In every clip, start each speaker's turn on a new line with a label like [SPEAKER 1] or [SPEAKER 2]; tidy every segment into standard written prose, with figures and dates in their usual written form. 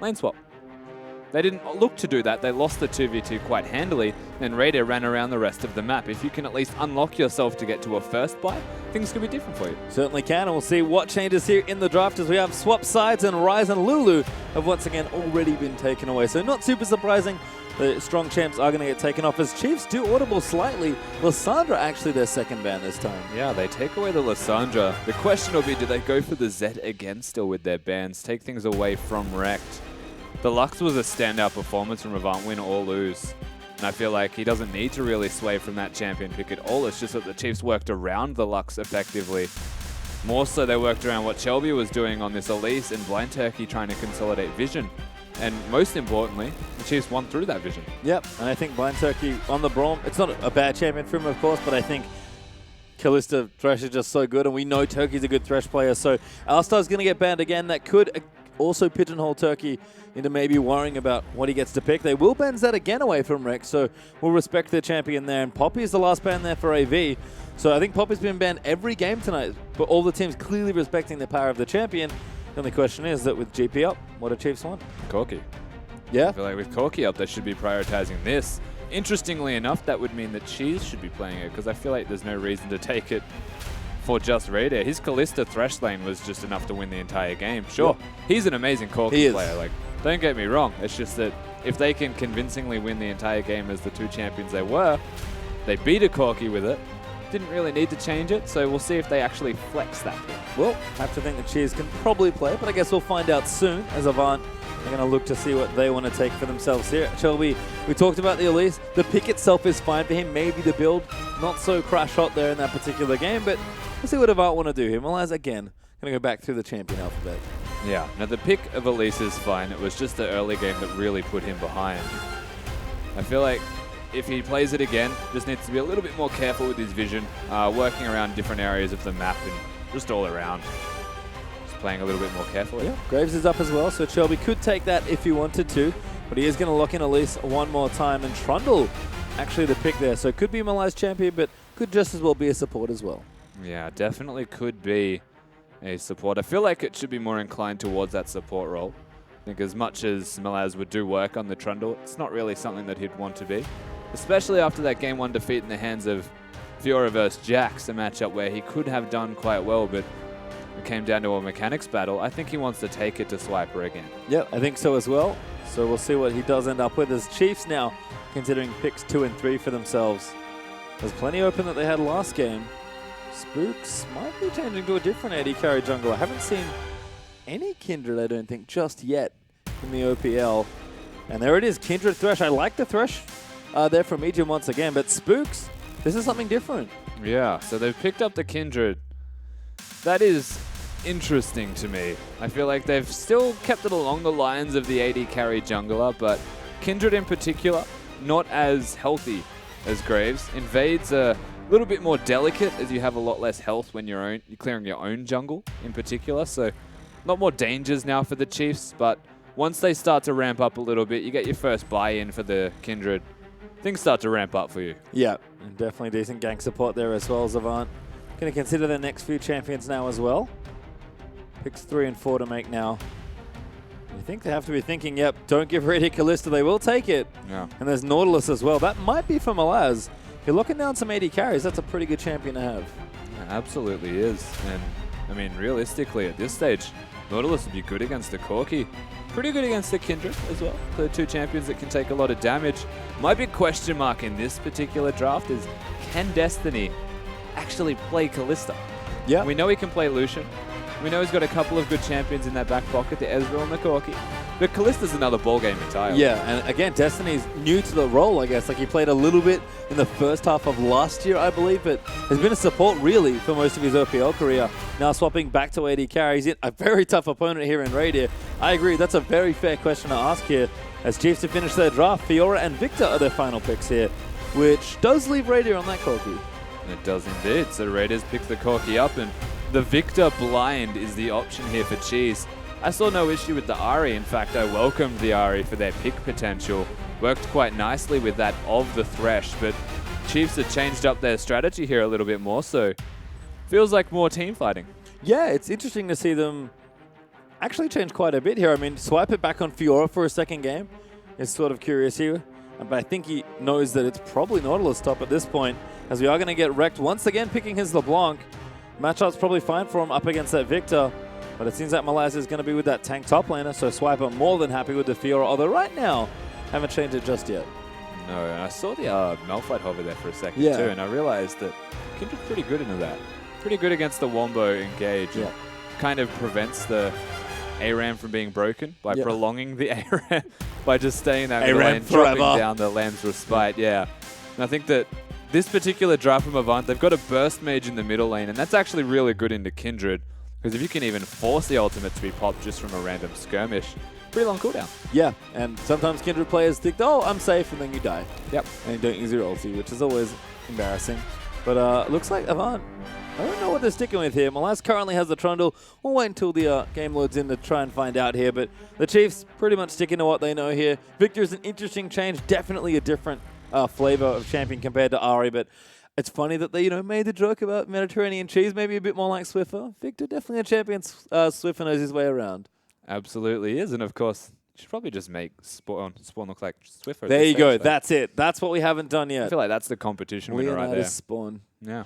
[SPEAKER 1] lane swap. They didn't look to do that. They lost the 2v2 quite handily, and Raider ran around the rest of the map. If you can at least unlock yourself to get to a first buy, things could be different for you.
[SPEAKER 2] Certainly can, and we'll see what changes here in the draft as we have swap sides, and Rise and Lulu have once again already been taken away. So not super surprising. The strong champs are going to get taken off as Chiefs do audible slightly. Lissandra actually their second ban this time.
[SPEAKER 1] Yeah, they take away the Lissandra. The question will be, do they go for the Zed again still with their bans, take things away from Rekt? The Lux was a standout performance from Avant, win or lose. And I feel like he doesn't need to really sway from that champion pick at all. It's just that the Chiefs worked around the Lux effectively. More so, they worked around what Shelby was doing on this Elise and Blind Turkey trying to consolidate vision. And most importantly, the Chiefs won through that vision.
[SPEAKER 2] Yep, and I think Blind Turkey on the Braum, it's not a bad champion for him, of course, but I think Kalista Thresh is just so good, and we know Turkey's a good Thresh player, so Alistar's going to get banned again. That could also pigeonhole Turkey into maybe worrying about what he gets to pick. They will ban Zed again away from Rex, so we'll respect their champion there. And Poppy is the last ban there for AV. So I think Poppy's been banned every game tonight, but all the teams clearly respecting the power of the champion. The only question is that with GP up, what do Chiefs want?
[SPEAKER 1] Corki.
[SPEAKER 2] Yeah.
[SPEAKER 1] I feel like with Corki up, they should be prioritizing this. Interestingly enough, that would mean that Cheese should be playing it, because I feel like there's no reason to take it for just Raider. His Kalista Thresh lane was just enough to win the entire game. Sure, he's an amazing Corki player. Like, don't get me wrong. It's just that if they can convincingly win the entire game as the two champions they were, they beat a Corki with it. Didn't really need to change it, so we'll see if they actually flex that.
[SPEAKER 2] Well, have to think that Cheers can probably play, but I guess we'll find out soon as Avant are going to look to see what they want to take for themselves here. Shelby, we talked about the Elise. The pick itself is fine for him. Maybe the build, not so crash hot there in that particular game, but we'll see what Avant want to do here. Malaz, again, going to go back through the champion alphabet.
[SPEAKER 1] Yeah, now the pick of Elise is fine. It was just the early game that really put him behind. I feel like if he plays it again, just needs to be a little bit more careful with his vision, working around different areas of the map and just all around. Just playing a little bit more carefully.
[SPEAKER 2] Yeah, Graves is up as well, so Shelby could take that if he wanted to, but he is going to lock in Elise one more time, and Trundle actually the pick there, so it could be Malay's champion, but could just as well be a support as well.
[SPEAKER 1] Yeah, definitely could be a support. I feel like it should be more inclined towards that support role. I think as much as Malaz would do work on the Trundle, it's not really something that he'd want to be. Especially after that Game 1 defeat in the hands of Fiora vs Jax, a matchup where he could have done quite well, but it came down to a mechanics battle. I think he wants to take it to Swiper again.
[SPEAKER 2] Yep, I think so as well. So we'll see what he does end up with as Chiefs now considering picks 2 and 3 for themselves. There's plenty open that they had last game. Spooks might be changing to a different AD carry jungle. I haven't seen any Kindred, I don't think, just yet in the OPL. And there it is, Kindred Thresh. I like the Thresh there from Medium once again, but Spooks, this is something different.
[SPEAKER 1] Yeah, so they've picked up the Kindred. That is interesting to me. I feel like they've still kept it along the lines of the AD carry jungler, but Kindred in particular, not as healthy as Graves. Invades a little bit more delicate as you have a lot less health when you're clearing your own jungle in particular, so a lot more dangers now for the Chiefs, but once they start to ramp up a little bit, you get your first buy-in for the Kindred. Things start to ramp up for you.
[SPEAKER 2] Yeah, and definitely decent gank support there as well as Avant. Going to consider their next few champions now as well. Picks 3 and 4 to make now. I think they have to be thinking, yep, don't give Radiant Kalista, they will take it.
[SPEAKER 1] Yeah.
[SPEAKER 2] And there's Nautilus as well. That might be for Malaz. If you're looking down some AD carries, that's a pretty good champion to have.
[SPEAKER 1] Yeah, absolutely is. And, I mean, realistically, at this stage, Nautilus would be good against the Corki. Pretty good against the Kindred as well. The two champions that can take a lot of damage. My big question mark in this particular draft is, can Destiny actually play Kalista?
[SPEAKER 2] Yeah.
[SPEAKER 1] We know he can play Lucian. We know he's got a couple of good champions in that back pocket, the Ezreal and the Corki. But Kalista's another ballgame entirely.
[SPEAKER 2] Yeah, and again, Destiny's new to the role, I guess. Like, he played a little bit in the first half of last year, I believe, but has been a support, really, for most of his OPL career. Now swapping back to AD carry. He's a very tough opponent here in Radiant. I agree, that's a very fair question to ask here. As Chiefs have finished their draft, Fiora and Victor are their final picks here, which does leave Radiant on that Corki.
[SPEAKER 1] It does indeed. So Raiders pick the Corki up, and the Victor blind is the option here for Cheese. I saw no issue with the Ahri. In fact, I welcomed the Ahri for their pick potential. Worked quite nicely with that of the Thresh, but Chiefs have changed up their strategy here a little bit more, so feels like more team fighting.
[SPEAKER 2] Yeah, it's interesting to see them actually changed quite a bit here. I mean, swipe it back on Fiora for a second game is sort of curious here. But I think he knows that it's probably Nautilus top at this point, as we are going to get wrecked once again, picking his LeBlanc. Matchup's probably fine for him up against that Victor, but it seems like Malaz is going to be with that tank top laner, so Swiper more than happy with the Fiora, although right now, haven't changed it just yet.
[SPEAKER 1] No, and I saw the Malphite hover there for a second too, and I realized that Kindred's pretty good into that. Pretty good against the Wombo engage.
[SPEAKER 2] Yeah.
[SPEAKER 1] Kind of prevents the ARAM from being broken by prolonging the ARAM, by just staying in that middle lane, dropping down the Lamb's Respite. Yeah. And I think that this particular draft from Avant, they've got a burst mage in the middle lane, and that's actually really good into Kindred, because if you can even force the ultimate to be popped just from a random skirmish, pretty long cooldown.
[SPEAKER 2] Yeah, and sometimes Kindred players think, oh, I'm safe, and then you die.
[SPEAKER 1] Yep.
[SPEAKER 2] And you don't use your ulti, which is always embarrassing. But looks like Avant, I don't know what they're sticking with here. Malaz currently has the Trundle. We'll wait until the game loads in to try and find out here. But the Chiefs pretty much sticking to what they know here. Victor's an interesting change, definitely a different flavor of champion compared to Ari. But it's funny that they made the joke about Mediterranean cheese, maybe a bit more like Swiffer. Victor definitely a champion. Swiffer knows his way around.
[SPEAKER 1] Absolutely is, and of course, you should probably just make Spawn look like Swiffer.
[SPEAKER 2] There you go. That's it. That's what we haven't done yet.
[SPEAKER 1] I feel like that's the competition winner right there.
[SPEAKER 2] Spawn.
[SPEAKER 1] Yeah.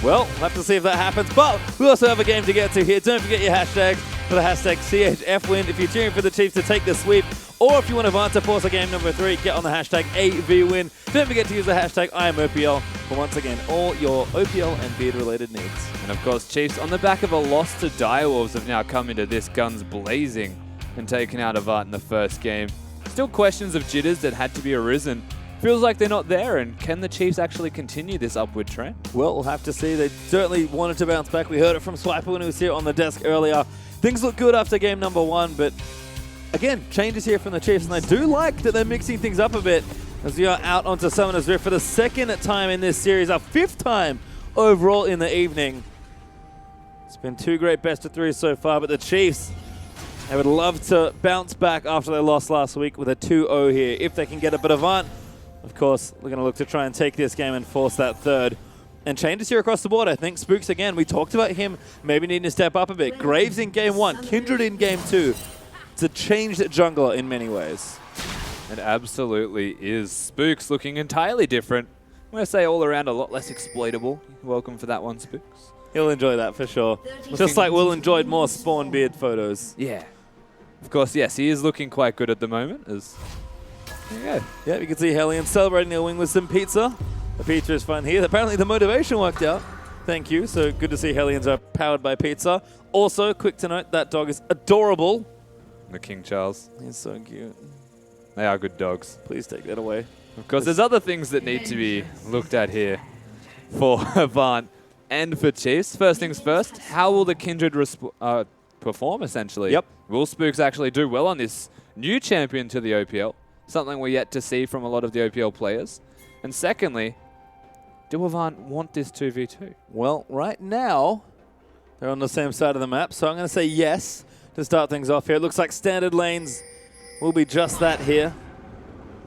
[SPEAKER 2] Well, we'll have to see if that happens, but we also have a game to get to here. Don't forget your hashtags for the hashtag CHFWin if you're cheering for the Chiefs to take the sweep, or if you want Avant to force a game number 3, get on the hashtag AVWin. Don't forget to use the hashtag IamOPL for, once again, all your OPL and beard-related needs.
[SPEAKER 1] And of course, Chiefs, on the back of a loss to Direwolves, have now come into this guns blazing and taken out Avant in the first game. Still questions of jitters that had to be arisen. Feels like they're not there, and can the Chiefs actually continue this upward trend?
[SPEAKER 2] Well, we'll have to see. They certainly wanted to bounce back. We heard it from Swiper when he was here on the desk earlier. Things look good after game number 1, but again, changes here from the Chiefs, and I do like that they're mixing things up a bit as we are out onto Summoner's Rift for the 2nd time in this series, our 5th time overall in the evening. It's been 2 great best of 3s so far, but the Chiefs, they would love to bounce back after they lost last week with a 2-0 here, if they can get it. But Avant, of course, we're going to look to try and take this game and force that 3rd. And changes here across the board, I think. Spooks again, we talked about him maybe needing to step up a bit. Graves in game 1, Kindred in game 2. It's a changed jungler in many ways.
[SPEAKER 1] It absolutely is. Spooks looking entirely different. I'm going to say all around a lot less exploitable. Welcome for that one, Spooks.
[SPEAKER 2] He'll enjoy that for sure. Just like Will enjoyed more Spawn beard photos.
[SPEAKER 1] Yeah. Of course, yes, he is looking quite good at the moment. There you go.
[SPEAKER 2] Yeah, you can see Hellion celebrating their win with some pizza. The pizza is fun here. Apparently the motivation worked out. Thank you. So good to see Hellions are powered by pizza. Also, quick to note, that dog is adorable.
[SPEAKER 1] The King Charles.
[SPEAKER 2] He's so cute.
[SPEAKER 1] They are good dogs.
[SPEAKER 2] Please take that away.
[SPEAKER 1] Of course, there's other things that need to be looked at here for Avant and for Chiefs. First things first, how will the Kindred perform, essentially?
[SPEAKER 2] Yep.
[SPEAKER 1] Will Spooks actually do well on this new champion to the OPL? Something we're yet to see from a lot of the OPL players. And secondly, do Avant want this 2v2?
[SPEAKER 2] Well, right now, they're on the same side of the map, so I'm going to say yes to start things off here. It looks like standard lanes will be just that here,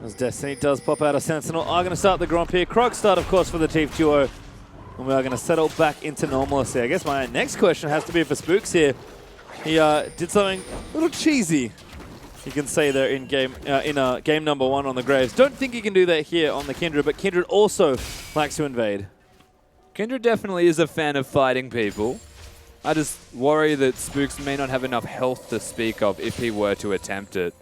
[SPEAKER 2] as Destiny does pop out a Sentinel. Are going to start the Gromp here. Krog start, of course, for the Chief duo, and we are going to settle back into normalcy. I guess my next question has to be for Spooks here. He did something a little cheesy, you can say there in game number 1 on the Graves. Don't think he can do that here on the Kindred, but Kindred also likes to invade.
[SPEAKER 1] Kindred definitely is a fan of fighting people. I just worry that Spooks may not have enough health to speak of if he were to attempt it.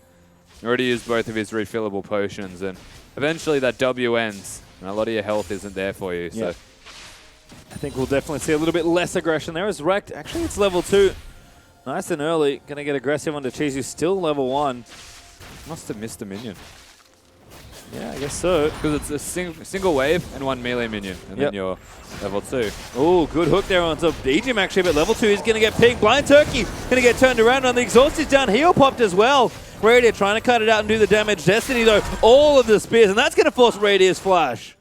[SPEAKER 1] He already used both of his refillable potions, and eventually that W ends, and a lot of your health isn't there for you. So
[SPEAKER 2] I think we'll definitely see a little bit less aggression there. As Wrecked, actually it's level 2. Nice and early. Going to get aggressive onto Cheese, who's still level 1.
[SPEAKER 1] Must have missed a minion.
[SPEAKER 2] Yeah, I guess so.
[SPEAKER 1] Because it's a single wave and 1 melee minion, and then you're level 2.
[SPEAKER 2] Oh, good hook there on top. Ejim actually, but level 2 is going to get pinged. Blind Turkey going to get turned around, and the exhaust is down. Heel popped as well. Radier trying to cut it out and do the damage. Destiny, though, all of the spears, and that's going to force Radier's flash.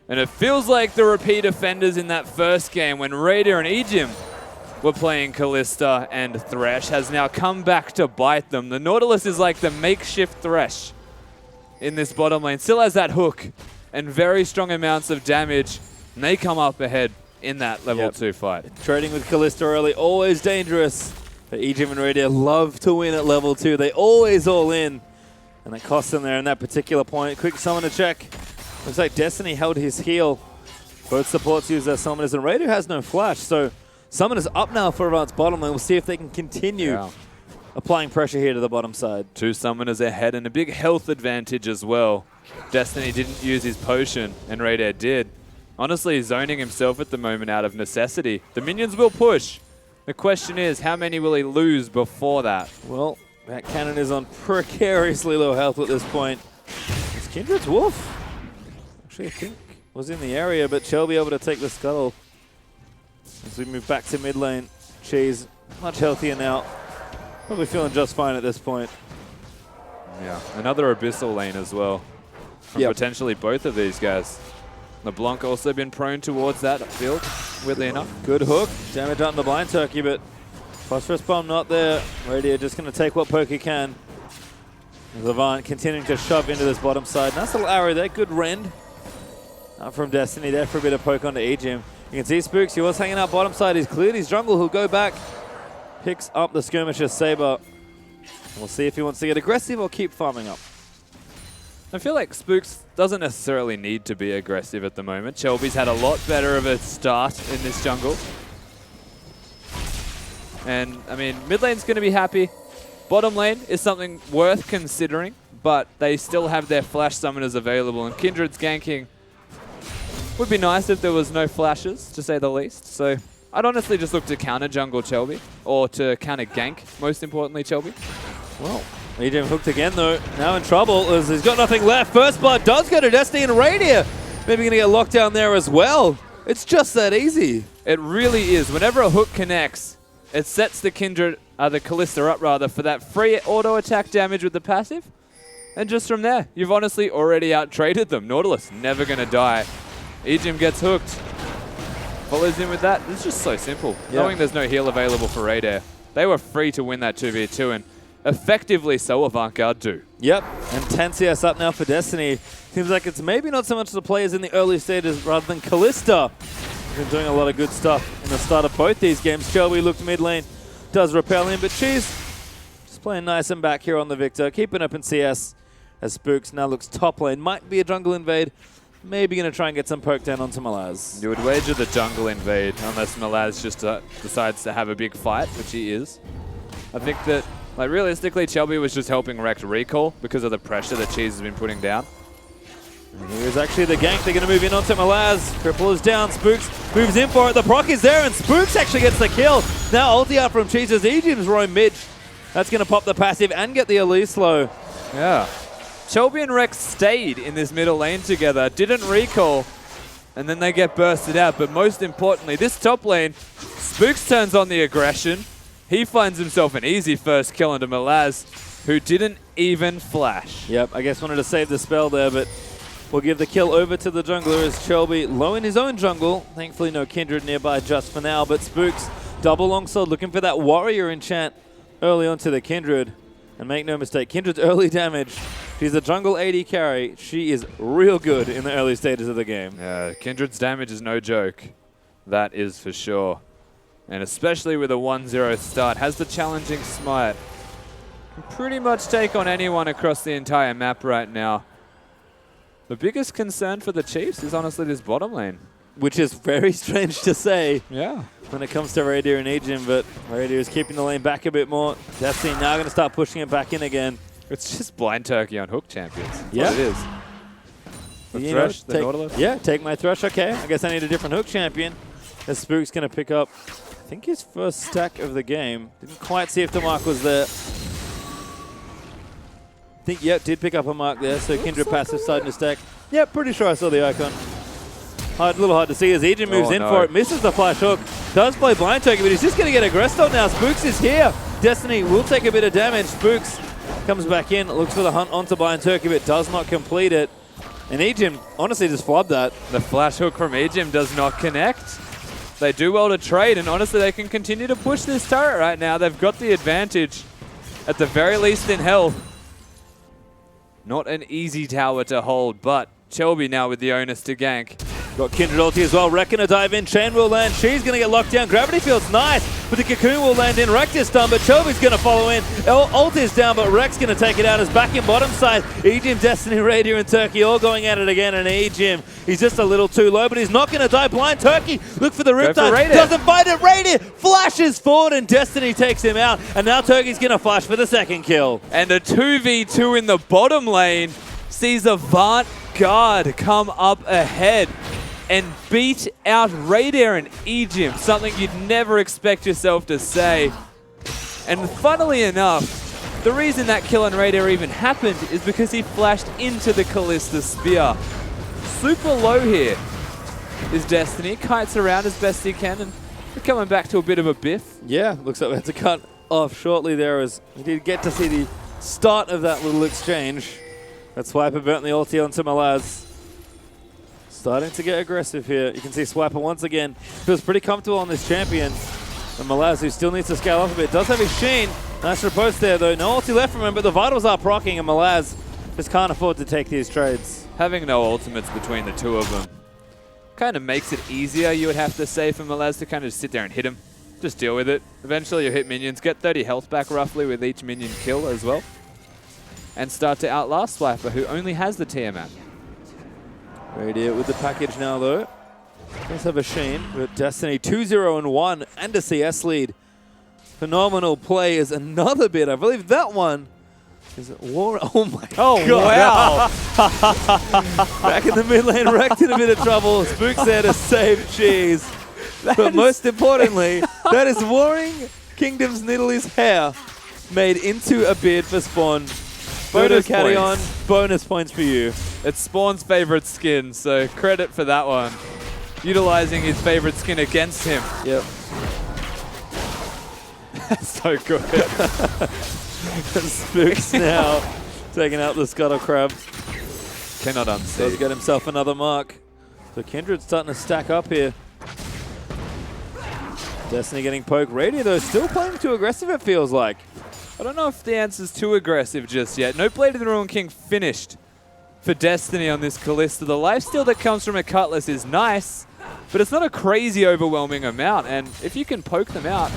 [SPEAKER 1] And it feels like the repeat offenders in that first game when Radier and Ejim were playing Kalista and Thresh has now come back to bite them. The Nautilus is like the makeshift Thresh in this bottom lane. Still has that hook and very strong amounts of damage. And they come up ahead in that level 2 fight.
[SPEAKER 2] Trading with Kalista early, always dangerous. But Ejim and Radier love to win at level 2. They always all in. And it costs them there in that particular point. Quick summon to check. Looks like Destiny held his heal. Both supports use their summoners, and Radier has no flash. So summoners up now for Avant's bottom lane. We'll see if they can continue applying pressure here to the bottom side. 2 summoners ahead and a big health advantage as well. Destiny didn't use his potion, and Radier did. Honestly, zoning himself at the moment out of necessity. The minions will push. The question is, how many will he lose before that? Well, that cannon is on precariously low health at this point. It's Kindred's Wolf. Actually, I think was in the area, but Shelby able to take the scuttle. As we move back to mid lane, Cheese much healthier now. Probably feeling just fine at this point. Yeah, another Abyssal lane as well. From potentially both of these guys. LeBlanc also been prone towards that field, weirdly enough. Good hook. Damage on the Blind Turkey, but Phosphorus Bomb not there. Radier just going to take what poke he can. Avant continuing to shove into this bottom side. Nice little arrow there. Good rend. Out from Destiny there for a bit of poke onto Ejim. You can see Spooks, he was hanging out bottom side. He's cleared his jungle. He'll go back. Picks up the Skirmishes Saber. We'll see if he wants to get aggressive or keep farming up. I feel like Spooks doesn't necessarily need to be aggressive at the moment. Shelby's had a lot better of a start in this jungle. And, I mean, mid lane's going to be happy. Bottom lane is something worth considering, but they still have their flash summoners available, and Kindred's ganking would be nice if there was no flashes, to say the least. So I'd honestly just look to counter jungle Shelby, or to counter gank, most importantly, Shelby. Well, Ejim hooked again, though. Now in trouble as he's got nothing left. First blood does go to Destiny, and Radier maybe going to get locked down there as well. It's just that easy. It really is. Whenever a hook connects, it sets the Kindred, the Kalista up rather, for that free auto attack damage with the passive. And just from there, you've honestly already out-traded them. Nautilus never going to die. Ejim gets hooked. Follows in with that. It's just so simple. Knowing there's no heal available for Radier. They were free to win that 2v2, and effectively so Avant Garde do. Yep, and 10 CS up now for Destiny. Seems like it's maybe not so much the players in the early stages rather than Kalista. Been doing a lot of good stuff in the start of both these games. Shelby looked mid lane, does repel him, but she's just playing nice and back here on the Victor, keeping up in CS as Spooks now looks top lane. Might be a jungle invade. Maybe going to try and get some poke down onto Malaz. You would wager the jungle invade unless Malaz just decides to have a big fight, which he is. I think that, like, realistically, Shelby was just helping Rekt recall because of the pressure that Cheese has been putting down. And here's actually the gank. They're going to move in onto Malaz. Cripple is down. Spooks moves in for it. The proc is there, and Spooks actually gets the kill. Now ulti out from Cheese as Ejim's roam mid. That's going to pop the passive and get the Elise low. Yeah. Shelby and Rekt stayed in this middle lane together, didn't recall, and then they get bursted out. But most importantly, this top lane, Spooks turns on the aggression. He finds himself an easy first kill into Malaz, who didn't even flash. Yep, I guess wanted to save the spell there, but we'll give the kill over to the jungler as Shelby low in his own jungle. Thankfully no Kindred nearby just for now, but Spooks double longsword looking for that warrior enchant early onto the Kindred. And make no mistake, Kindred's early damage. She's a jungle AD carry. She is real good in the early stages of the game. Yeah, Kindred's damage is no joke. That is for sure. And especially with a 1-0 start, has the challenging smite. Can pretty much take on anyone across the entire map right now. The biggest concern for the Chiefs is honestly this bottom lane. Which is very strange to say when it comes to Radier and Ejim, but Radier is keeping the lane back a bit more. Destiny now going to start pushing it back in again. It's just blind turkey on hook champions. That's what it is. The Thresh, the Nautilus. Yeah, take my Thresh. Okay, I guess I need a different hook champion. As Spook's going to pick up, I think, his first stack of the game. Didn't quite see if the mark was there. I think, did pick up a mark there, so Kindred passive starting to stack. Yeah, pretty sure I saw the icon. A little hard to see as Ejim moves in for it, misses the flash hook, does play blind turkey, but he's just going to get aggressed on now. Spooks is here. Destiny will take a bit of damage. Spooks comes back in, looks for the hunt onto blind turkey, but does not complete it. And Ejim honestly just flubbed that. The flash hook from Ejim does not connect. They do well to trade, and honestly they can continue to push this turret right now. They've got the advantage, at the very least in health. Not an easy tower to hold, but Shelby now with the onus to gank. Got Kindred ulti as well. Rekt gonna dive in. Chain will land. She's gonna get locked down. Gravity field's nice. but the Cocoon will land in. Rex is stunned, but Chelby's going to follow in. Ult is down, but Rex going to take it out. Is back in bottom side. Ejim, Destiny, Radiant, and Turkey all going at it again, and Ejim, he's just a little too low, but he's not going to die. Blind Turkey, look for the Riptide, doesn't find it. Radiant flashes forward, and Destiny takes him out, and now Turkey's going to flash for the second kill.
[SPEAKER 1] And a 2v2 in the bottom lane sees Avant Garde come up ahead and beat out Radair and Ejim, something you'd never expect yourself to say. And funnily enough, the reason that kill on Radair even happened is because he flashed into the Kalista Spear. Super low here is Destiny, kites around as best he can, and we're coming back to a bit of a biff.
[SPEAKER 2] Yeah, looks like we had to cut off shortly there as we did get to see the start of that little exchange. That Swiper burnt the ulti onto Malaz. Starting to get aggressive here. You can see Swiper once again feels pretty comfortable on this champion. And Malaz, who still needs to scale up a bit, does have his Sheen. Nice riposte there though. No ulti left from him, but the Vitals are proccing, and Malaz just can't afford to take these trades.
[SPEAKER 1] Having no ultimates between the two of them kind of makes it easier, you would have to say, for Malaz to kind of sit there and hit him. Just deal with it. Eventually you hit minions, get 30 health back roughly with each minion kill as well. And start to outlast Swiper, who only has the Tiamat.
[SPEAKER 2] Radiant with the package now though. Does have a Sheen, but Destiny 2-0-1 and a CS lead. Phenomenal play is another bit. I believe that one is War. Oh my god.
[SPEAKER 1] Wow.
[SPEAKER 2] Back in the mid lane, wrecked in a bit of trouble. Spook's there to save Cheese. But most importantly, that is Warring Kingdom's Nidalee hair made into a beard for Spawn.
[SPEAKER 1] Bonus
[SPEAKER 2] carry
[SPEAKER 1] points.
[SPEAKER 2] on, bonus points for you.
[SPEAKER 1] It's Spawn's favorite skin, so credit for that one. Utilizing his favorite skin against him.
[SPEAKER 2] Yep.
[SPEAKER 1] That's so good.
[SPEAKER 2] Spooks now taking out the Scuttle Crab.
[SPEAKER 1] Cannot
[SPEAKER 2] Does
[SPEAKER 1] unsee.
[SPEAKER 2] get himself another mark. So Kindred's starting to stack up here. Destiny getting poked. Radiant though still playing too aggressive, it feels like.
[SPEAKER 1] I don't know if the answer's too aggressive just yet. No Blade of the Ruined King finished for Destiny on this Kalista. The lifesteal that comes from a Cutlass is nice, but it's not a crazy overwhelming amount. And if you can poke them out...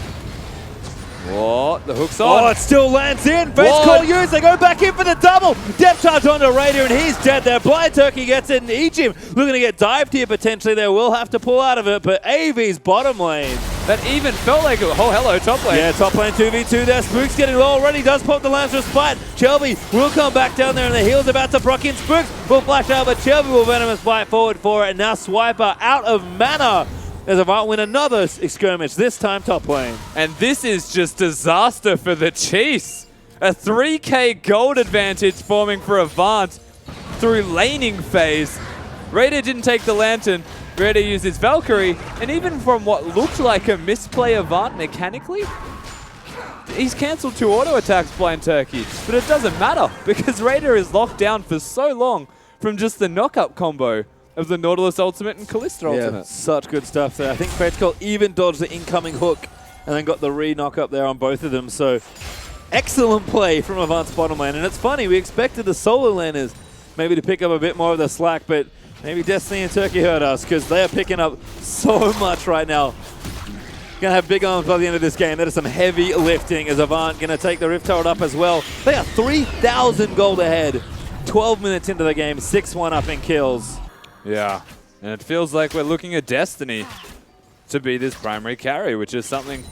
[SPEAKER 1] What? The hook's on.
[SPEAKER 2] Oh, it still lands in. Face call used. They go back in for the double. Depth charge onto Radiant, and he's dead there. Blind Turkey gets it, and Ejim looking to get dived here potentially. They will have to pull out of it, but AV's bottom lane.
[SPEAKER 1] That even felt like a... Oh, hello, top lane.
[SPEAKER 2] Yeah, top lane 2v2 there. Spook's getting low already. Does pop the Lance Respite. Shelby will come back down there, and the heal's about to proc in. Spooks will flash out, but Shelby will Venomous Bite forward for it, and now Swiper out of mana as Avant win another skirmish, this time top lane.
[SPEAKER 1] And this is just disaster for the Chiefs. A 3k gold advantage forming for Avant through laning phase. Raider didn't take the Lantern. Raider used his Valkyrie, and even from what looked like a misplay Avant mechanically, he's cancelled 2 auto attacks, Blind Turkey. But it doesn't matter, because Raider is locked down for so long from just the knock-up combo of the Nautilus ultimate and Kalista ultimate.
[SPEAKER 2] Yeah, such good stuff there. I think Fate's even dodged the incoming hook and then got the re-knock up there on both of them. So excellent play from Avant's bottom lane. And it's funny, we expected the solo laners maybe to pick up a bit more of the slack, but maybe Destiny and Turkey hurt us because they are picking up so much right now. Going to have big arms by the end of this game. That is some heavy lifting as Avant going to take the Rift Herald up as well. They are 3,000 gold ahead. 12 minutes into the game, 6-1 up in kills.
[SPEAKER 1] Yeah, and it feels like we're looking at Destiny to be this primary carry, which is something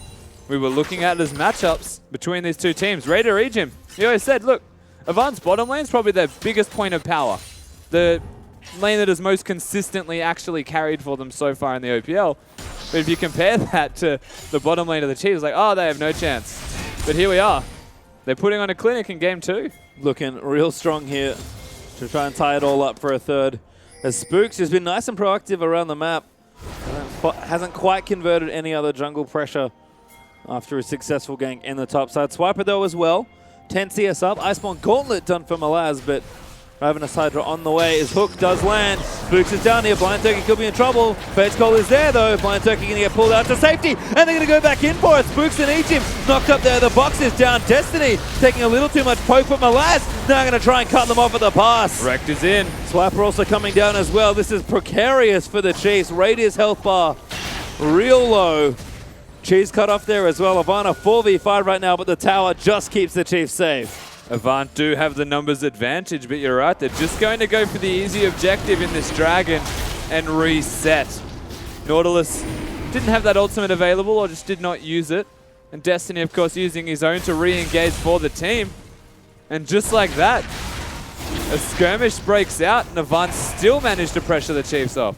[SPEAKER 1] we were looking at as matchups between these two teams. Raider Ejim, he always said, look, Avant's bottom lane is probably their biggest point of power. The lane that has most consistently actually carried for them so far in the OPL. But if you compare that to the bottom lane of the Chiefs, like, oh, they have no chance. But here we are. They're putting on a clinic in game 2.
[SPEAKER 2] Looking real strong here to try and tie it all up for a third. As Spooks has been nice and proactive around the map. Hasn't quite converted any other jungle pressure after a successful gank in the top side. Swiper though as well. 10 CS up. Iceborne Gauntlet done for Malaz, but Ravenous Hydra on the way. His hook does land. Spooks is down here. Blind Turkey could be in trouble. Fate's Call is there though. Blind Turkey going to get pulled out to safety, and they're going to go back in for it. Spooks and Ejim knocked up there. The box is down. Destiny taking a little too much poke from Malaz. Now going to try and cut them off at the pass.
[SPEAKER 1] Wrecked is in.
[SPEAKER 2] Swiper also coming down as well. This is precarious for the Chiefs. Radius health bar real low. Cheese cut off there as well. Avant a 4v5 right now, but the tower just keeps the Chief safe.
[SPEAKER 1] Avant do have the numbers advantage, but you're right. They're just going to go for the easy objective in this dragon and reset. Nautilus didn't have that ultimate available or just did not use it. And Destiny, of course, using his own to re-engage for the team. And just like that, a skirmish breaks out and Avant still managed to pressure the Chiefs off.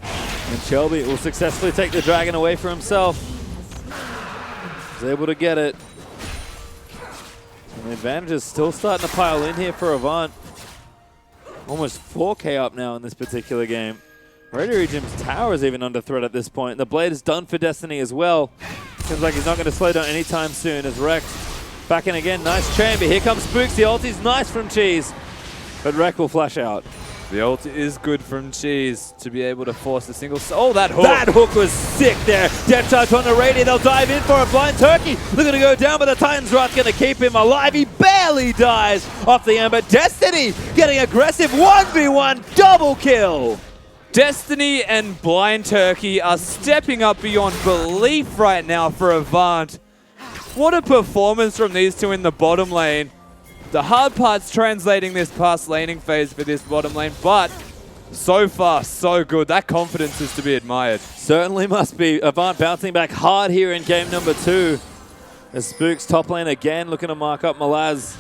[SPEAKER 2] And Shelby will successfully take the dragon away for himself. He's able to get it. And the advantage is still starting to pile in here for Avant. Almost 4K up now in this particular game. Radio Regim's tower is even under threat at this point. The blade is done for Destiny as well. Seems like he's not going to slow down anytime soon as Rex back in again. Nice chamber. Here comes Spooks. The ulti's nice from Cheese. But Rex will flash out.
[SPEAKER 1] The ult is good from Cheese to be able to force a single... Oh, that hook!
[SPEAKER 2] That hook was sick there. Death Charge on the radio. They'll dive in for a blind turkey. They're going to go down, but the Titan's Rot's going to keep him alive. He barely dies off the Ember. Destiny getting aggressive. 1v1 double kill.
[SPEAKER 1] Destiny and Blind Turkey are stepping up beyond belief right now for Avant. What a performance from these two in the bottom lane. The hard part's translating this past laning phase for this bottom lane, but so far, so good. That confidence is to be admired.
[SPEAKER 2] Certainly must be. Avant bouncing back hard here in game number 2. As Spooks top lane again, looking to mark up Malaz.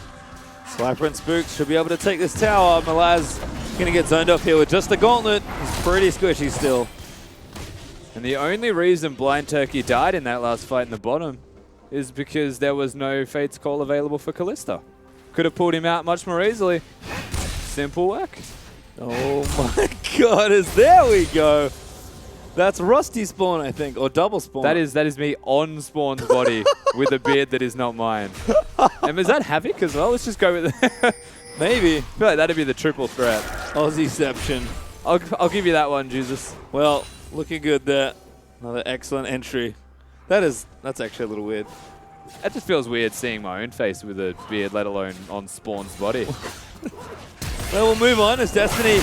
[SPEAKER 2] Swiper and Spooks should be able to take this tower. Malaz going to get zoned off here with just the gauntlet. He's pretty squishy still.
[SPEAKER 1] And the only reason Blind Turkey died in that last fight in the bottom is because there was no Fate's Call available for Kalista. Could have pulled him out much more easily. Simple work.
[SPEAKER 2] Oh my god, there we go. That's Rusty Spawn, I think, or double Spawn.
[SPEAKER 1] That is me on Spawn's body with a beard that is not mine. And is that Havoc as well? Let's just go with it.
[SPEAKER 2] Maybe.
[SPEAKER 1] I feel like that'd be the triple threat.
[SPEAKER 2] Aussieception.
[SPEAKER 1] I'll give you that one, Jesus.
[SPEAKER 2] Well, looking good there. Another excellent entry. That's actually a little weird.
[SPEAKER 1] It just feels weird seeing my own face with a beard, let alone on Spawn's body.
[SPEAKER 2] Well, we'll move on as Destiny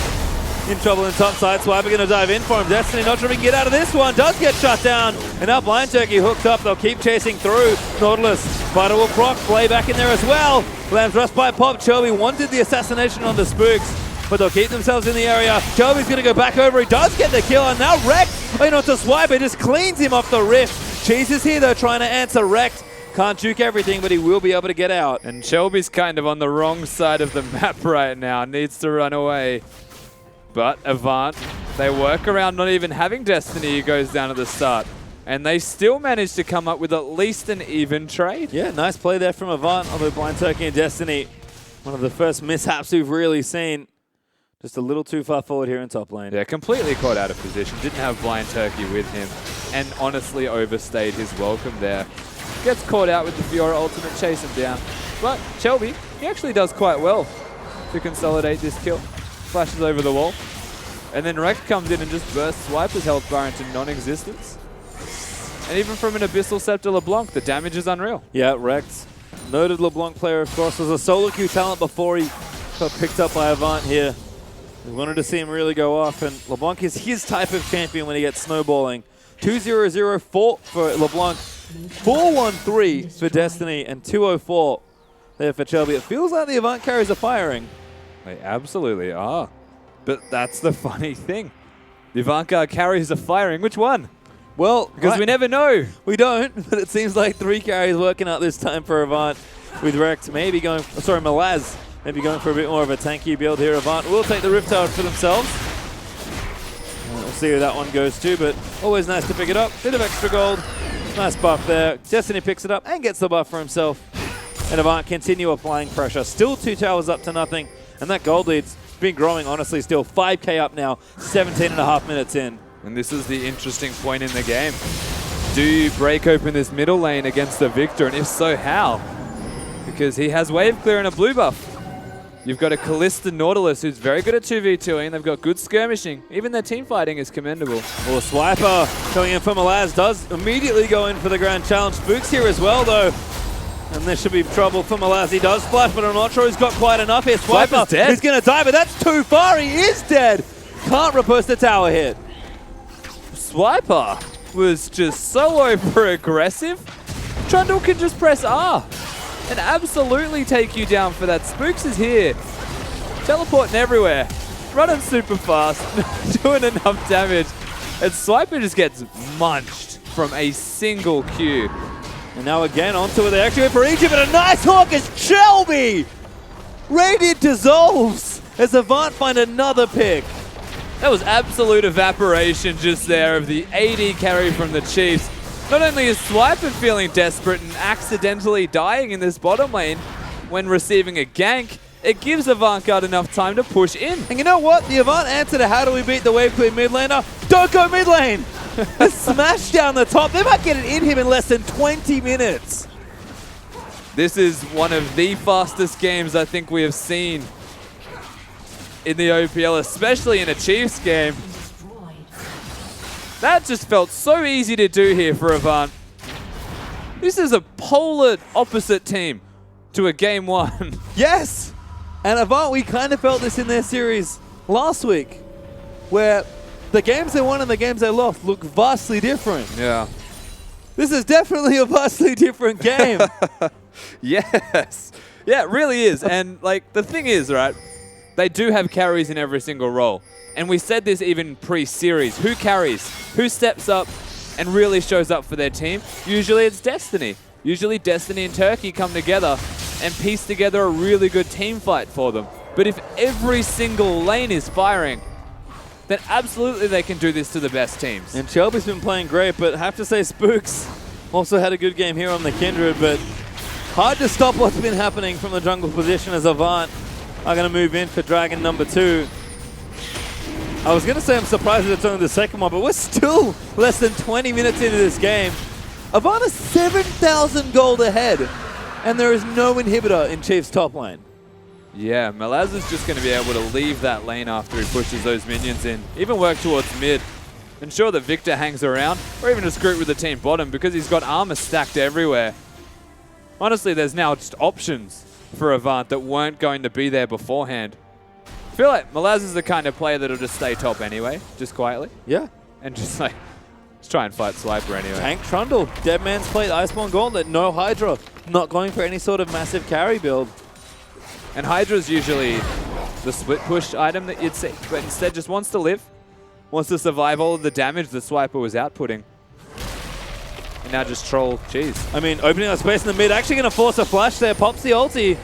[SPEAKER 2] in trouble in top side. Swiper going to dive in for him. Destiny not sure if he can get out of this one. Does get shut down. And now Blind Turkey hooked up. They'll keep chasing through. Nautilus. Spider will proc. Play back in there as well. Lamb's Rust by Pop. Chelby wanted the assassination on the Spooks, but they'll keep themselves in the area. Chelby's going to go back over. He does get the kill. And now Rex, not to Swiper, just cleans him off the rift. Cheese is here though, trying to answer Rex. Can't juke everything, but he will be able to get out.
[SPEAKER 1] And Shelby's kind of on the wrong side of the map right now. Needs to run away. But Avant, they work around not even having Destiny who goes down at the start. And they still manage to come up with at least an even trade.
[SPEAKER 2] Yeah, nice play there from Avant, although Blind Turkey and Destiny, one of the first mishaps we've really seen. Just a little too far forward here in top lane.
[SPEAKER 1] Yeah, completely caught out of position. Didn't have Blind Turkey with him. And honestly overstayed his welcome there. Gets caught out with the Fiora ultimate, chase him down. But Shelby, he actually does quite well to consolidate this kill. Flashes over the wall. And then Rex comes in and just bursts Swiper's health bar into non-existence. And even from an Abyssal Scepter LeBlanc, the damage is unreal.
[SPEAKER 2] Yeah, Rex, noted LeBlanc player, of course, was a solo queue talent before he got picked up by Avant here. We wanted to see him really go off, and LeBlanc is his type of champion when he gets snowballing. 2-0-0-4 for LeBlanc. 4-1-3 for Destiny and 2-0-4 there for Shelby. It feels like the Avant carries are firing.
[SPEAKER 1] They absolutely are. But that's the funny thing. The Avant Garde carries are firing. Which one?
[SPEAKER 2] Well,
[SPEAKER 1] because we never know.
[SPEAKER 2] We don't, but it seems like 3 carries working out this time for Avant with Rex maybe going, Malaz maybe going for a bit more of a tanky build here. Avant will take the Rift Tower for themselves. We'll see who that one goes to, but always nice to pick it up. Bit of extra gold. Nice buff there. Destiny picks it up and gets the buff for himself. And Avant continue applying pressure. Still 2 towers up to nothing. And that gold lead's been growing, honestly, still 5K up now, 17.5 minutes in.
[SPEAKER 1] And this is the interesting point in the game. Do you break open this middle lane against the Victor? And if so, how? Because he has wave clear and a blue buff. You've got a Kalista Nautilus who's very good at 2v2ing. They've got good skirmishing. Even their team fighting is commendable.
[SPEAKER 2] Well, Swiper coming in for Malaz does immediately go in for the grand challenge. Spooks here as well, though. And there should be trouble for Malaz. He does splash, but I'm not sure he's got quite enough here. Swiper,
[SPEAKER 1] dead.
[SPEAKER 2] He's going to die, but that's too far. He is dead. Can't repost the tower hit.
[SPEAKER 1] Swiper was just so over-aggressive. Trundle can just press R and absolutely take you down for that. Spooks is here, teleporting everywhere, running super fast, not doing enough damage, and Swiper just gets munched from a single Q.
[SPEAKER 2] And now again onto it. They actually went for Egypt, and a nice hook as Shelby! Radiant dissolves as Avant find another pick.
[SPEAKER 1] That was absolute evaporation just there of the AD carry from the Chiefs. Not only is Swiper feeling desperate and accidentally dying in this bottom lane when receiving a gank, it gives Avant Garde enough time to push in.
[SPEAKER 2] And you know what? The Avant answer to how do we beat the wave queen mid laner? Don't go mid lane! A smash down the top. They might get it in him in less than 20 minutes.
[SPEAKER 1] This is one of the fastest games I think we have seen in the OPL, especially in a Chiefs game. That just felt so easy to do here for Avant. This is a polar opposite team to a game one.
[SPEAKER 2] Yes! And Avant, we kind of felt this in their series last week, where the games they won and the games they lost look vastly different.
[SPEAKER 1] Yeah.
[SPEAKER 2] This is definitely a vastly different game.
[SPEAKER 1] Yes. Yeah, it really is. And like the thing is, right, they do have carries in every single role. And we said this even pre-series. Who carries? Who steps up and really shows up for their team? Usually it's Destiny. Usually Destiny and Turkey come together and piece together a really good team fight for them. But if every single lane is firing, then absolutely they can do this to the best teams.
[SPEAKER 2] And Shelby's been playing great, but I have to say Spooks also had a good game here on the Kindred, but hard to stop what's been happening from the jungle position as Avant are going to move in for Dragon number 2. I was going to say I'm surprised that it's only the second one, but we're still less than 20 minutes into this game. Avant is 7,000 gold ahead, and there is no inhibitor in Chief's top lane.
[SPEAKER 1] Yeah, Malaz is just going to be able to leave that lane after he pushes those minions in. Even work towards mid. Ensure that Victor hangs around, or even just group with the team bottom because he's got armor stacked everywhere. Honestly, there's now just options for Avant that weren't going to be there beforehand. I feel like Malaz is the kind of player that'll just stay top anyway, just quietly.
[SPEAKER 2] Yeah.
[SPEAKER 1] And just like, let's try and fight Swiper anyway.
[SPEAKER 2] Tank Trundle, Dead Man's Plate, Iceborne Gauntlet, no Hydra. Not going for any sort of massive carry build.
[SPEAKER 1] And Hydra's usually the split push item that you'd see, but instead just wants to live, wants to survive all of the damage that Swiper was outputting. And now just troll cheese.
[SPEAKER 2] I mean, opening up space in the mid, actually going to force a flash there, pops the ulti,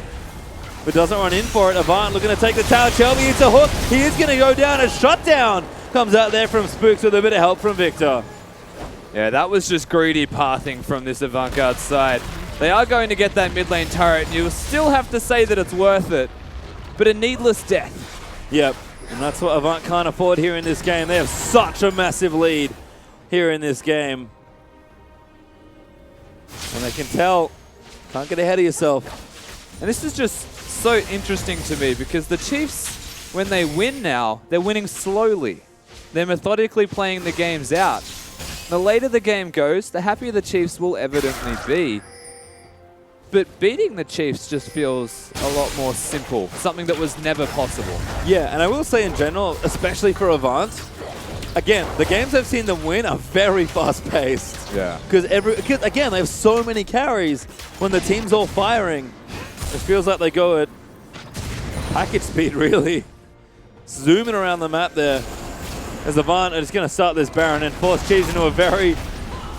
[SPEAKER 2] but doesn't run in for it. Avant looking to take the tower, Shelby hits a hook, he is going to go down, a shutdown comes out there from Spooks with a bit of help from Victor.
[SPEAKER 1] Yeah, that was just greedy pathing from this Avant Garde side. They are going to get that mid lane turret, and you'll still have to say that it's worth it. But a needless death.
[SPEAKER 2] Yep, and that's what Avant can't afford here in this game. They have such a massive lead here in this game. And they can tell, can't get ahead of yourself.
[SPEAKER 1] And this is just so interesting to me because the Chiefs, when they win now, they're winning slowly. They're methodically playing the games out. The later the game goes, the happier the Chiefs will evidently be. But beating the Chiefs just feels a lot more simple, something that was never possible.
[SPEAKER 2] Yeah, and I will say in general, especially for Avant, again, the games I've seen them win are very fast-paced.
[SPEAKER 1] Yeah.
[SPEAKER 2] Because again, they have so many carries. When the team's all firing, it feels like they go at package speed, really. Zooming around the map there. As Avant is going to start this Baron and force Cheese into a very,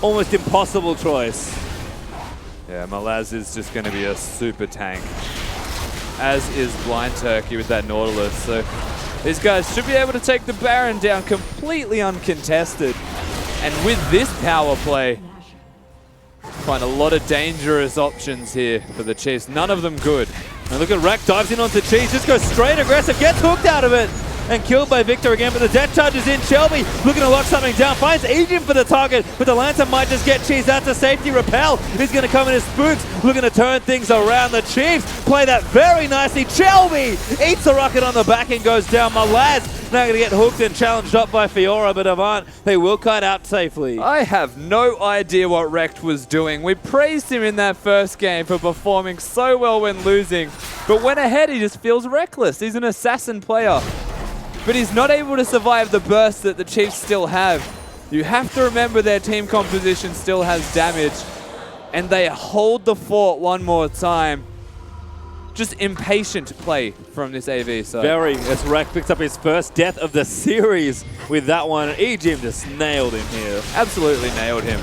[SPEAKER 2] almost impossible choice.
[SPEAKER 1] Yeah, Malaz is just going to be a super tank, as is Blind Turkey with that Nautilus. So these guys should be able to take the Baron down completely uncontested. And with this power play, find a lot of dangerous options here for the Chiefs. None of them good.
[SPEAKER 2] And look at Rack, dives in onto Cheese, just goes straight aggressive, gets hooked out of it. And killed by Victor again, but the death charge is in. Shelby looking to lock something down, finds Agent for the target, but the Lantern might just get Cheese out to safety. Repel is going to come in as Spooks, looking to turn things around. The Chiefs play that very nicely. Shelby eats the rocket on the back and goes down. Malaz now going to get hooked and challenged up by Fiora, but Avant, they will kite out safely.
[SPEAKER 1] I have no idea what Rekt was doing. We praised him in that first game for performing so well when losing, but when ahead he just feels reckless. He's an assassin player. But he's not able to survive the burst that the Chiefs still have. You have to remember their team composition still has damage, and they hold the fort one more time. Just impatient play from this AV side.
[SPEAKER 2] Very, as Rek picks up his first death of the series with that one. EGM just nailed him here.
[SPEAKER 1] Absolutely nailed him.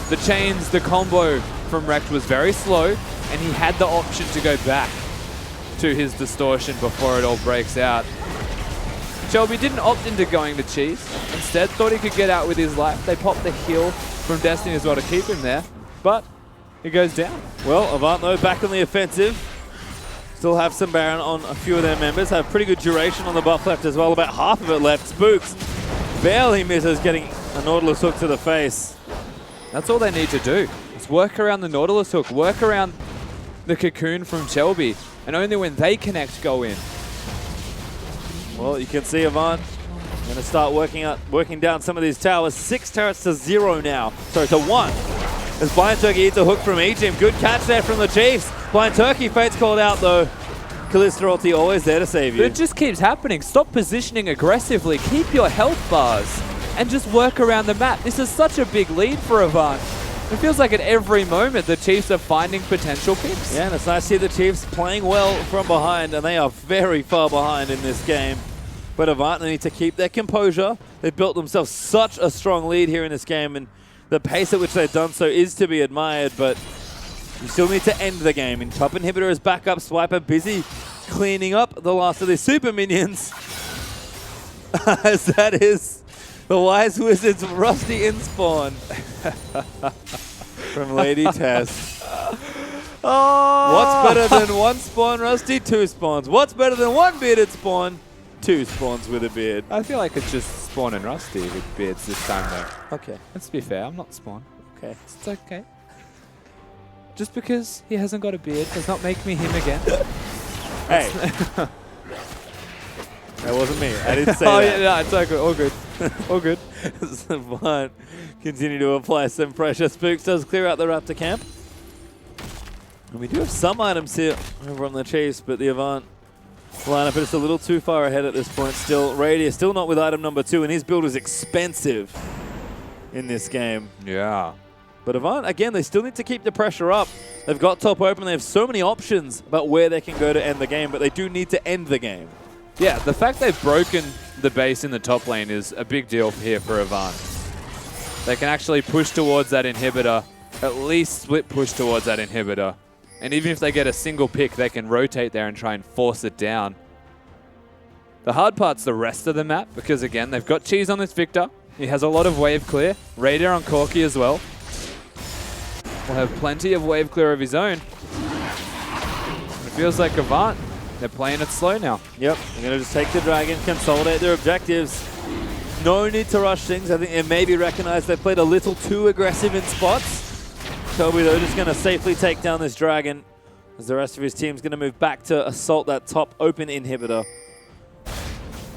[SPEAKER 1] The chains, the combo from Rekt was very slow, and he had the option to go back to his distortion before it all breaks out. Shelby didn't opt into going to cheese. Instead, thought he could get out with his life. They popped the heal from Destiny as well to keep him there, but he goes down.
[SPEAKER 2] Well, Avant though back on the offensive. Still have some Baron on a few of their members. Have pretty good duration on the buff left as well. About half of it left. Spooks barely misses getting a Nautilus hook to the face.
[SPEAKER 1] That's all they need to do. Is work around the Nautilus hook, work around the cocoon from Shelby, and only when they connect, go in.
[SPEAKER 2] Well, you can see Avant going to start working down some of these towers. 6 turrets to 0 now. Sorry, to 1. As Blind Turkey eats a hook from EGM. Good catch there from the Chiefs. Blind Turkey, Fate's called out though. Kalista ulti always there to save you.
[SPEAKER 1] But it just keeps happening. Stop positioning aggressively. Keep your health bars and just work around the map. This is such a big lead for Avant. It feels like at every moment the Chiefs are finding potential picks.
[SPEAKER 2] Yeah, and it's nice to see the Chiefs playing well from behind, and they are very far behind in this game. But Avant, they need to keep their composure. They've built themselves such a strong lead here in this game, and the pace at which they've done so is to be admired, but you still need to end the game. And top inhibitor is back up. Swiper busy cleaning up the last of their super minions. As that is the Wise Wizard's Rusty in spawn. From Lady Tess.
[SPEAKER 1] Oh.
[SPEAKER 2] What's better than 1 spawn, Rusty? 2 spawns. What's better than 1 bearded spawn? 2 spawns with a beard.
[SPEAKER 1] I feel like it's just Spawn and Rusty with beards this time though.
[SPEAKER 2] Okay.
[SPEAKER 1] Let's be fair, I'm not Spawn.
[SPEAKER 2] Okay.
[SPEAKER 1] It's okay. Just because he hasn't got a beard does not make me him again.
[SPEAKER 2] Hey. That wasn't me. I didn't say
[SPEAKER 1] oh,
[SPEAKER 2] that.
[SPEAKER 1] Yeah, no, it's all good. All good. All good.
[SPEAKER 2] Savant continue to apply some pressure. Spooks does clear out the Raptor camp. And we do have some items here over on the Chiefs, but the Avant lineup is a little too far ahead at this point still. Radius still not with item number 2, and his build is expensive in this game.
[SPEAKER 1] Yeah.
[SPEAKER 2] But Avant, again, they still need to keep the pressure up. They've got top open. They have so many options about where they can go to end the game, but they do need to end the game.
[SPEAKER 1] Yeah, the fact they've broken the base in the top lane is a big deal here for Avant. They can actually push towards that inhibitor, at least split push towards that inhibitor. And even if they get a single pick, they can rotate there and try and force it down. The hard part's the rest of the map, because again, they've got Cheese on this Victor. He has a lot of wave clear. Raider on Corki as well. Will have plenty of wave clear of his own. It feels like Avant, they're playing it slow now.
[SPEAKER 2] Yep, they're going to just take the dragon, consolidate their objectives. No need to rush things. I think it may be recognized they played a little too aggressive in spots. Toby, though, just going to safely take down this dragon as the rest of his team's going to move back to assault that top open inhibitor.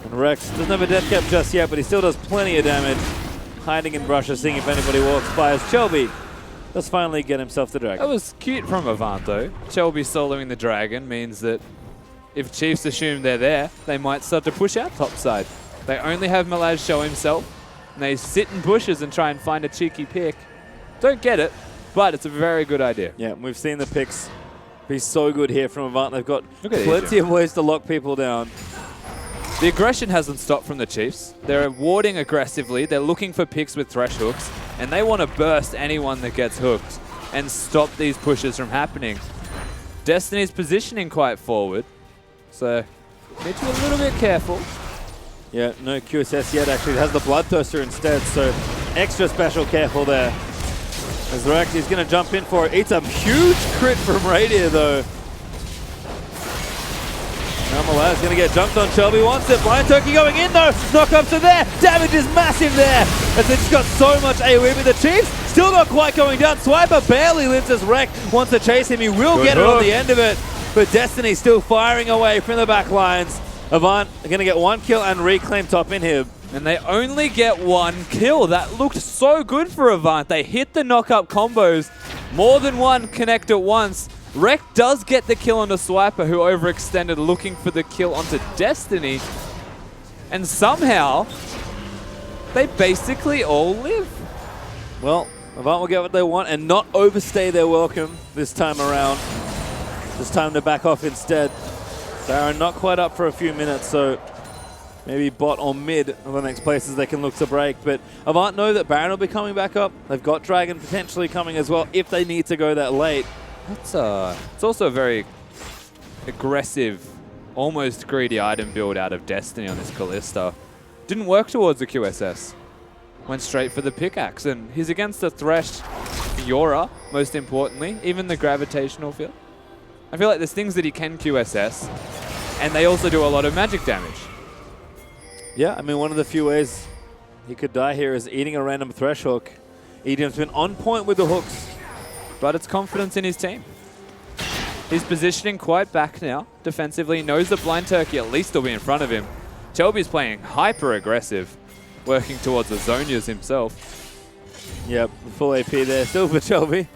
[SPEAKER 2] And Rex doesn't have a death cap just yet, but he still does plenty of damage. Hiding in brushes, seeing if anybody walks by as Shelby does finally get himself the dragon.
[SPEAKER 1] That was cute from Avant, though. Shelby soloing the dragon means that if Chiefs assume they're there, they might start to push out topside. They only have Malaz show himself, and they sit in bushes and try and find a cheeky pick. Don't get it, but it's a very good idea.
[SPEAKER 2] Yeah, we've seen the picks be so good here from Avant. They've got
[SPEAKER 1] Look at
[SPEAKER 2] plenty of ways to lock people down.
[SPEAKER 1] The aggression hasn't stopped from the Chiefs. They're warding aggressively. They're looking for picks with thresh hooks, and they want to burst anyone that gets hooked and stop these pushes from happening. Destiny's positioning quite forward, so need to be a little bit careful.
[SPEAKER 2] Yeah, no QSS yet, actually. It has the Bloodthirster instead, so extra special careful there. As Rex is going to jump in for it. It's a huge crit from Radier, though. Now Malaz going to get jumped on. Shelby wants it. Blind Turkey going in, though. Knockups are there. Damage is massive there. As they just got so much AoE with the Chiefs. Still not quite going down. Swiper barely lives as Rex wants to chase him. He will get it on the end of it. But Destiny still firing away from the back lines. Avant are going to get 1 kill and reclaim top inhib.
[SPEAKER 1] And they only get 1 kill. That looked so good for Avant. They hit the knock-up combos. More than one connect at once. Rek does get the kill onto Swiper, who overextended looking for the kill onto Destiny. And somehow, They basically all live.
[SPEAKER 2] Well, Avant will get what they want and not overstay their welcome this time around. It's time to back off instead. Baron not quite up for a few minutes, so maybe bot or mid are the next places they can look to break. But Avant know that Baron will be coming back up. They've got Dragon potentially coming as well if they need to go that late.
[SPEAKER 1] It's also a very aggressive, almost greedy item build out of Destiny on this Kalista. Didn't work towards the QSS. Went straight for the pickaxe, and he's against the Thresh Fiora, most importantly, even the gravitational field. I feel like there's things that he can QSS, and they also do a lot of magic damage.
[SPEAKER 2] Yeah, I mean, one of the few ways he could die here is eating a random Thresh hook. Eden's been on point with the hooks.
[SPEAKER 1] But it's confidence in his team. He's positioning quite back now. Defensively, he knows the blind turkey at least will be in front of him. Chelby's playing hyper aggressive, working towards the Zonias himself.
[SPEAKER 2] Yep, full AP there, still for Chelby.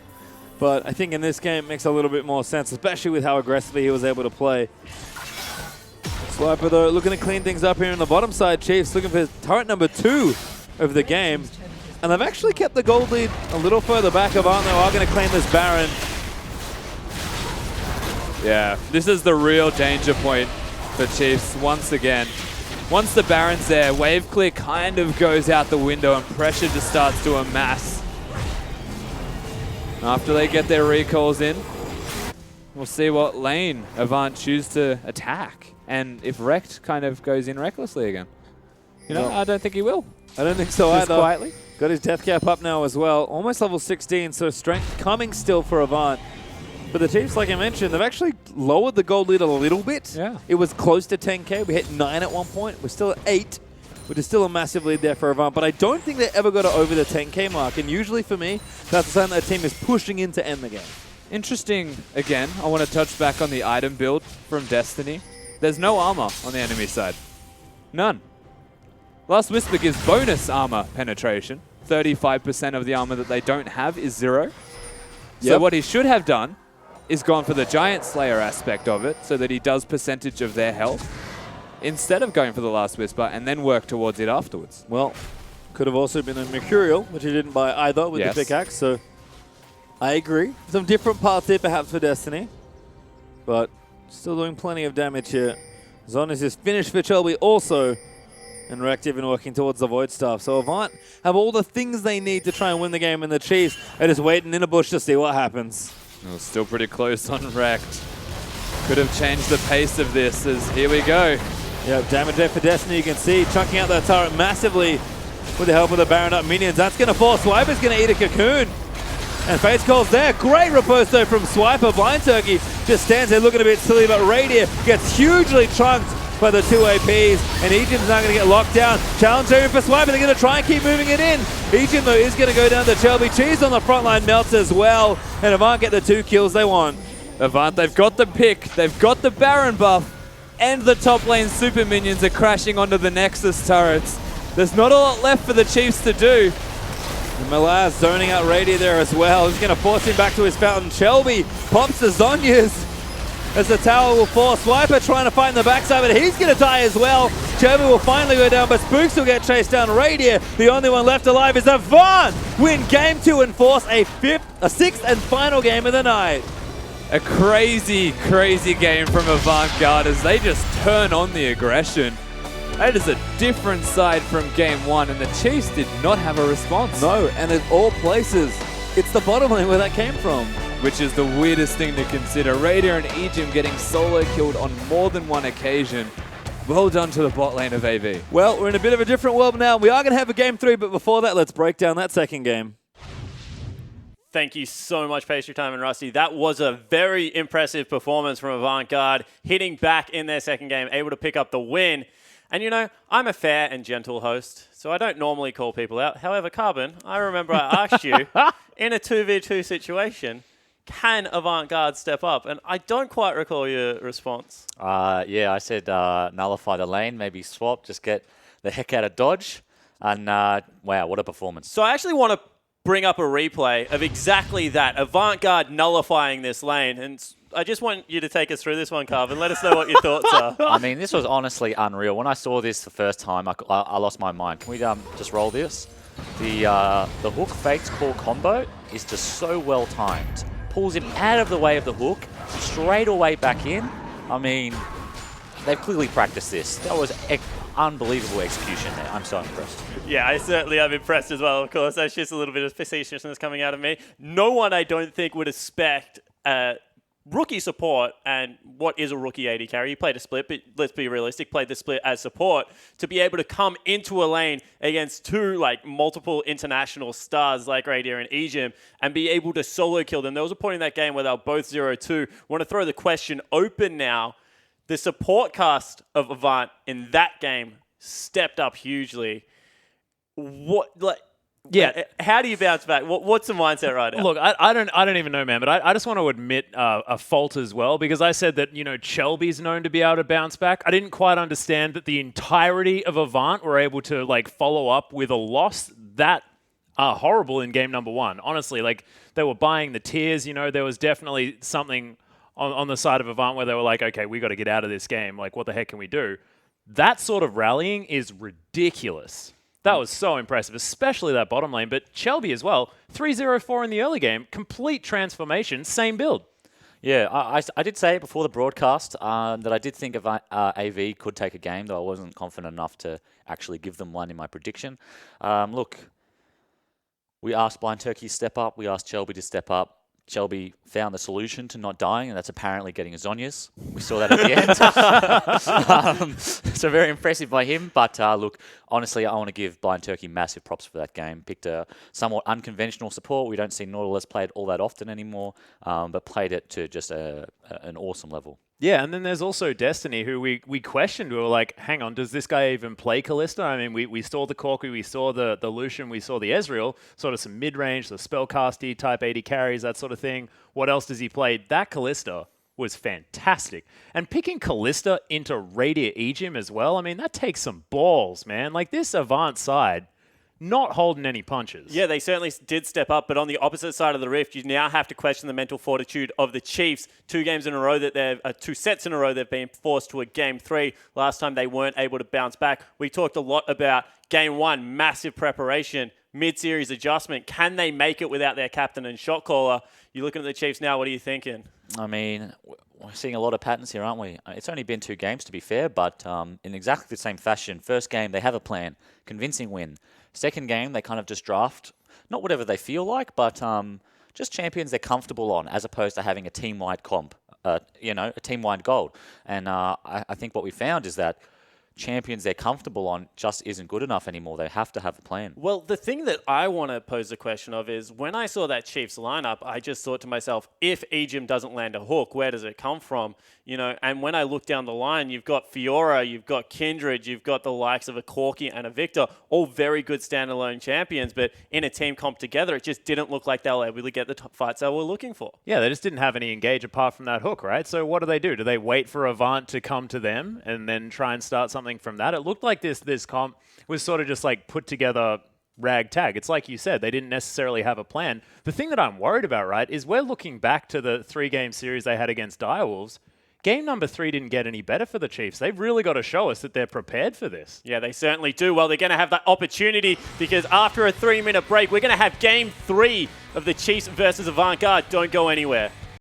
[SPEAKER 2] But I think in this game it makes a little bit more sense, especially with how aggressively he was able to play. Swiper though, looking to clean things up here on the bottom side. Chiefs looking for turret number 2 of the game. And they've actually kept the gold lead a little further back. Avant, they are going to claim this Baron.
[SPEAKER 1] Yeah, this is the real danger point for Chiefs once again. Once the Baron's there, wave clear kind of goes out the window and pressure just starts to amass. After they get their recalls in, we'll see what lane Avant choose to attack. And if Wrecked kind of goes in recklessly again. You know, I don't think he will.
[SPEAKER 2] I don't think so
[SPEAKER 1] just
[SPEAKER 2] either.
[SPEAKER 1] Quietly.
[SPEAKER 2] Got his death cap up now as well. Almost level 16, so strength coming still for Avant. But the Chiefs, like I mentioned, they've actually lowered the gold lead a little bit.
[SPEAKER 1] Yeah.
[SPEAKER 2] It was close to 10k. We hit 9 at one point. We're still at 8, which is still a massive lead there for Avant. But I don't think they ever got it over the 10k mark. And usually for me, that's the sign that the team is pushing in to end the game.
[SPEAKER 1] Interesting, again, I want to touch back on the item build from Destiny. There's no armor on the enemy side. None. Last Whisper gives bonus armor penetration. 35% of the armor that they don't have is 0. So what he should have done is gone for the Giant Slayer aspect of it so that he does percentage of their health instead of going for the Last Whisper and then work towards it afterwards.
[SPEAKER 2] Well, could have also been a Mercurial, which he didn't buy either with the pickaxe, so I agree. Some different paths here perhaps for Destiny, but still doing plenty of damage here. Zonias is finished for Chelby also, and Wrecked even working towards the Void Staff. So Avant have all the things they need to try and win the game, and the Chiefs are just waiting in a bush to see what happens.
[SPEAKER 1] Oh, still pretty close on Wrecked. Could have changed the pace of this as here we go.
[SPEAKER 2] Yeah, damage there for Destiny, you can see, chunking out that turret massively with the help of the Baron up minions. That's going to fall. Swiper's going to eat a cocoon. And Face Call's there. Great riposte though from Swiper. Blind Turkey just stands there looking a bit silly, but Radier gets hugely chunked by the 2 APs, and Ejim's now going to get locked down. Challenge over for Swiper. They're going to try and keep moving it in. Ejim, though, is going to go down to Chelby. Cheese on the front line melts as well, and Avant get the 2 kills they want.
[SPEAKER 1] Avant, they've got the pick, they've got the Baron buff, and the top lane super minions are crashing onto the Nexus turrets. There's not a lot left for the Chiefs to do.
[SPEAKER 2] And Malaz zoning out Radier there as well. He's going to force him back to his fountain. Chelby pops the Zonias as the tower will fall. Swiper trying to find the backside, but he's going to die as well. Chelby will finally go down, but Spooks will get chased down. Radier, the only one left alive, is Avant. Win game 2 and force a 6th and final game of the night.
[SPEAKER 1] A crazy, crazy game from Avant Garde as they just turn on the aggression. That is a different side from game 1, and the Chiefs did not have a response.
[SPEAKER 2] No, and in all places, it's the bottom lane where that came from.
[SPEAKER 1] Which is the weirdest thing to consider. Radier and Ejim getting solo killed on more than one occasion. Well done to the bot lane of AV.
[SPEAKER 2] Well, we're in a bit of a different world now. We are going to have a game 3, but before that, let's break down that second game.
[SPEAKER 3] Thank you so much, Pastry Time and Rusty. That was a very impressive performance from Avant Garde, hitting back in their second game, able to pick up the win. And you know, I'm a fair and gentle host, so I don't normally call people out. However, Carbon, I remember I asked you, in a 2v2 situation, can Avant Garde step up? And I don't quite recall your response.
[SPEAKER 4] Yeah, I said nullify the lane, maybe swap, just get the heck out of dodge. And wow, what a performance.
[SPEAKER 3] So I actually want to bring up a replay of exactly that. Avant Garde nullifying this lane. And I just want you to take us through this one, Carvin. Let us know what your thoughts are.
[SPEAKER 4] I mean, this was honestly unreal. When I saw this the first time, I lost my mind. Can we just roll this? The hook fakes core combo is just so well timed. Pulls him out of the way of the hook, straight away back in. I mean, they've clearly practiced this. That was unbelievable execution there. I'm so impressed.
[SPEAKER 3] Yeah, I certainly am impressed as well, of course. That's just a little bit of facetiousness coming out of me. No one, I don't think, would expect rookie support, and what is a rookie AD carry? He played a split, but let's be realistic, played the split as support, to be able to come into a lane against two multiple international stars like Radier and Ejim and be able to solo kill them. There was a point in that game where they were both 0-2. Want to throw the question open now. The support cast of Avant in that game stepped up hugely. How do you bounce back? What's the mindset right now?
[SPEAKER 5] Look, I don't even know, man, but I just want to admit a fault as well, because I said that, Chelby's known to be able to bounce back. I didn't quite understand that the entirety of Avant were able to follow up with a loss that horrible in game number 1. Honestly, they were buying the tiers, there was definitely something on the side of Avant where they were like, okay, we got to get out of this game. What the heck can we do? That sort of rallying is ridiculous. That was so impressive, especially that bottom lane. But Shelby as well, 3-0-4 in the early game, complete transformation, same build.
[SPEAKER 4] Yeah, I did say before the broadcast that I did think AV could take a game, though I wasn't confident enough to actually give them one in my prediction. Look, we asked Blind Turkey to step up. We asked Shelby to step up. Shelby found the solution to not dying, and that's apparently getting a Zhonya's. We saw that at the end. So very impressive by him. But look, honestly, I want to give Blind Turkey massive props for that game. Picked a somewhat unconventional support. We don't see Nautilus played all that often anymore, but played it to just an awesome level.
[SPEAKER 5] Yeah, and then there's also Destiny, who we questioned. We were like, hang on, does this guy even play Kalista? I mean, we saw the Corki, we saw the Lucian, we saw the Ezreal, sort of some mid-range, the spellcasty type 80 carries, that sort of thing. What else does he play? That Kalista was fantastic. And picking Kalista into Radiant Ejim as well, I mean, that takes some balls, man. This Avant side, not holding any punches.
[SPEAKER 3] Yeah, they certainly did step up, but on the opposite side of the rift, you now have to question the mental fortitude of the Chiefs. 2 games in a row that they've, 2 sets in a row they've been forced to a game 3. Last time they weren't able to bounce back. We talked a lot about game 1, massive preparation, mid-series adjustment. Can they make it without their captain and shot caller? You're looking at the Chiefs now, what are you thinking?
[SPEAKER 4] I mean, we're seeing a lot of patterns here, aren't we? It's only been 2 games, to be fair, but in exactly the same fashion. First game, they have a plan, convincing win. Second game, they kind of just draft, not whatever they feel like, but just champions they're comfortable on, as opposed to having a team-wide comp, a team-wide goal. And I think what we found is that champions they're comfortable on just isn't good enough anymore. They have to have a plan.
[SPEAKER 3] Well, the thing that I want to pose the question of is, when I saw that Chiefs lineup, I just thought to myself, if Ejim doesn't land a hook, where does it come from? And when I look down the line, you've got Fiora, you've got Kindred, you've got the likes of a Corki and a Victor, all very good standalone champions, but in a team comp together, it just didn't look like they were able to get the top fights they were looking for.
[SPEAKER 5] Yeah, they just didn't have any engage apart from that hook, right? So what do? Do they wait for Avant to come to them and then try and start something from that? It looked like this comp was sort of just put together ragtag. It's like you said, they didn't necessarily have a plan. The thing that I'm worried about, right, is we're looking back to the 3-game series they had against Direwolves. Game number 3 didn't get any better for the Chiefs. They've really got to show us that they're prepared for this.
[SPEAKER 3] Yeah, they certainly do. Well, they're going to have that opportunity, because after a 3-minute break, we're going to have game 3 of the Chiefs versus Avant Garde. Don't go anywhere.